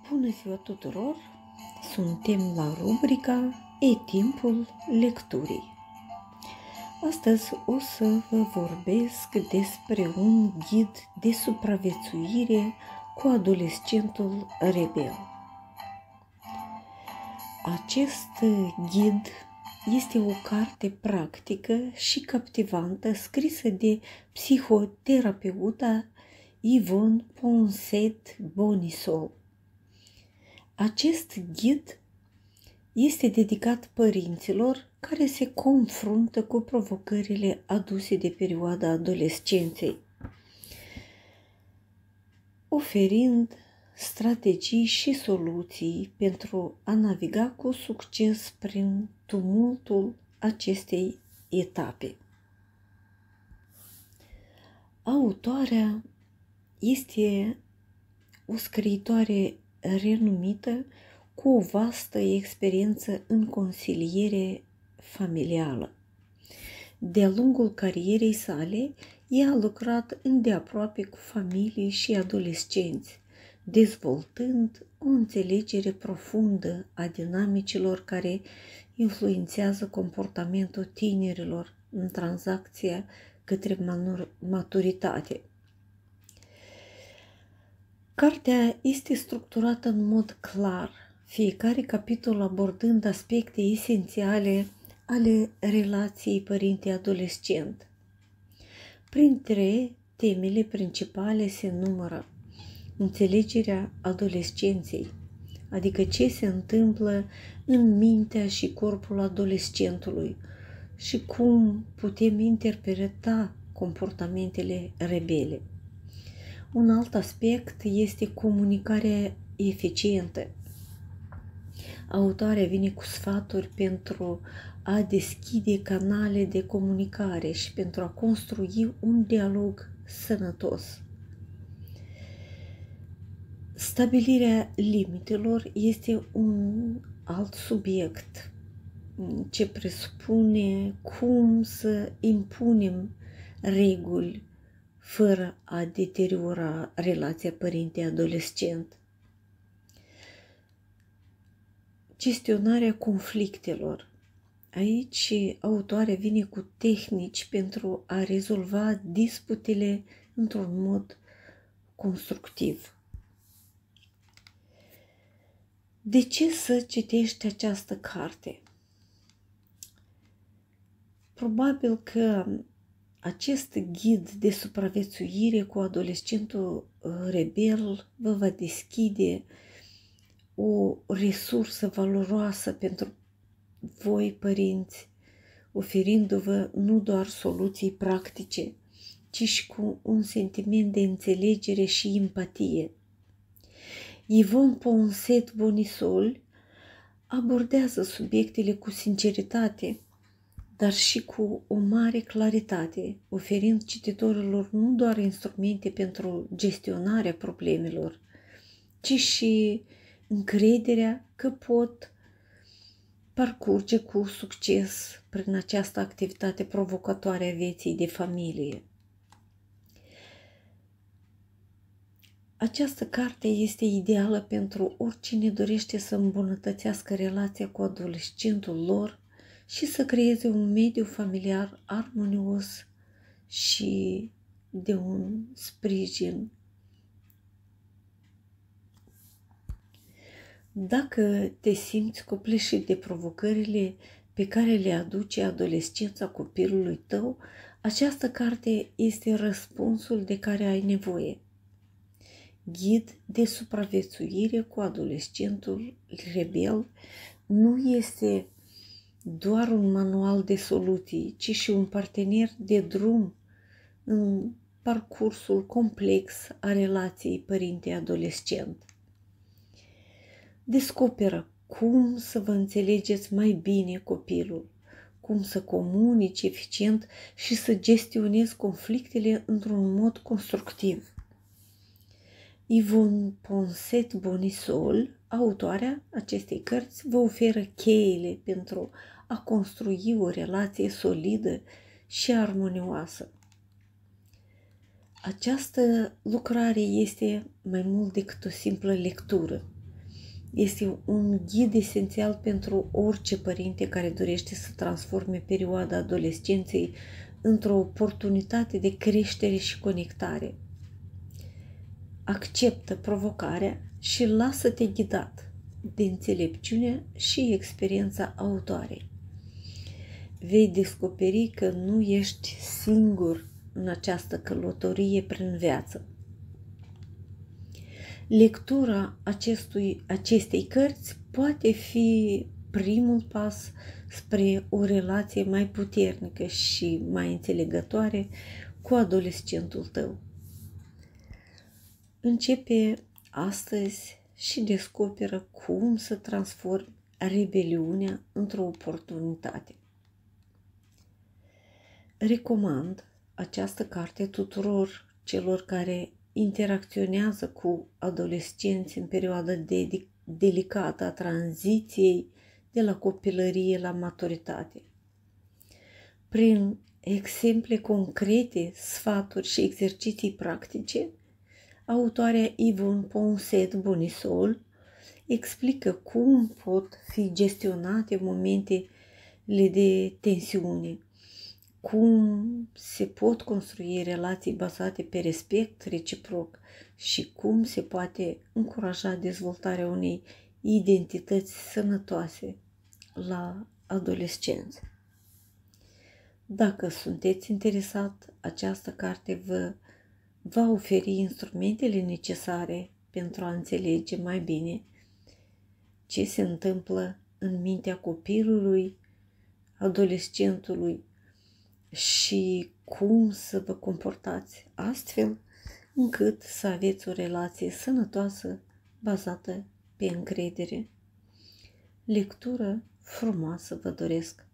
Bună ziua tuturor! Suntem la rubrica E timpul lecturii. Astăzi o să vă vorbesc despre un ghid de supraviețuire cu adolescentul rebel. Acest ghid este o carte practică și captivantă scrisă de psihoterapeuta Yvonne Poncet-Bonisol. Acest ghid este dedicat părinților care se confruntă cu provocările aduse de perioada adolescenței, oferind strategii și soluții pentru a naviga cu succes prin tumultul acestei etape. Autoarea este o scriitoare renumită cu o vastă experiență în consiliere familială. De-a lungul carierei sale, ea a lucrat îndeaproape cu familii și adolescenți, dezvoltând o înțelegere profundă a dinamicilor care influențează comportamentul tinerilor în tranzacția către maturitate. Cartea este structurată în mod clar, fiecare capitol abordând aspecte esențiale ale relației părinte-adolescent. Printre temele principale se numără înțelegerea adolescenței, adică ce se întâmplă în mintea și corpul adolescentului și cum putem interpreta comportamentele rebele. Un alt aspect este comunicarea eficientă. Autoarea vine cu sfaturi pentru a deschide canale de comunicare și pentru a construi un dialog sănătos. Stabilirea limitelor este un alt subiect ce presupune cum să impunem reguli fără a deteriora relația părinte-adolescent. Gestionarea conflictelor. Aici autoarea vine cu tehnici pentru a rezolva disputele într-un mod constructiv. De ce să citești această carte? Probabil că acest ghid de supraviețuire cu adolescentul rebel vă va deschide o resursă valoroasă pentru voi, părinți, oferindu-vă nu doar soluții practice, ci și cu un sentiment de înțelegere și empatie. Yvonne Poncet-Bonisol abordează subiectele cu sinceritate, dar și cu o mare claritate, oferind cititorilor nu doar instrumente pentru gestionarea problemelor, ci și încrederea că pot parcurge cu succes prin această activitate provocatoare a vieții de familie. Această carte este ideală pentru oricine dorește să îmbunătățească relația cu adolescentul lor și să creeze un mediu familiar armonios și de un sprijin. Dacă te simți copleșit de provocările pe care le aduce adolescența copilului tău, această carte este răspunsul de care ai nevoie. Ghid de supraviețuire cu adolescentul rebel nu este doar un manual de soluții, ci și un partener de drum în parcursul complex a relației părinte-adolescent. Descoperă cum să vă înțelegeți mai bine copilul, cum să comunici eficient și să gestionezi conflictele într-un mod constructiv. Yvonne Poncet-Bonisol, autoarea acestei cărți, vă oferă cheile pentru a construi o relație solidă și armonioasă. Această lucrare este mai mult decât o simplă lectură. Este un ghid esențial pentru orice părinte care dorește să transforme perioada adolescenței într-o oportunitate de creștere și conectare. Acceptă provocarea și lasă-te ghidat de înțelepciunea și experiența autoarei. Vei descoperi că nu ești singur în această călătorie prin viață. Lectura acestei cărți poate fi primul pas spre o relație mai puternică și mai înțelegătoare cu adolescentul tău. Începe astăzi și descoperă cum să transformi rebeliunea într-o oportunitate. Recomand această carte tuturor celor care interacționează cu adolescenți în perioada delicată a tranziției de la copilărie la maturitate. Prin exemple concrete, sfaturi și exerciții practice, autoarea Yvonne Poncet-Bonisol explică cum pot fi gestionate momentele de tensiune, cum se pot construi relații bazate pe respect reciproc și cum se poate încuraja dezvoltarea unei identități sănătoase la adolescență. Dacă sunteți interesat, această carte vă va oferi instrumentele necesare pentru a înțelege mai bine ce se întâmplă în mintea copilului, adolescentului și cum să vă comportați astfel încât să aveți o relație sănătoasă bazată pe încredere. Lectură frumoasă vă doresc!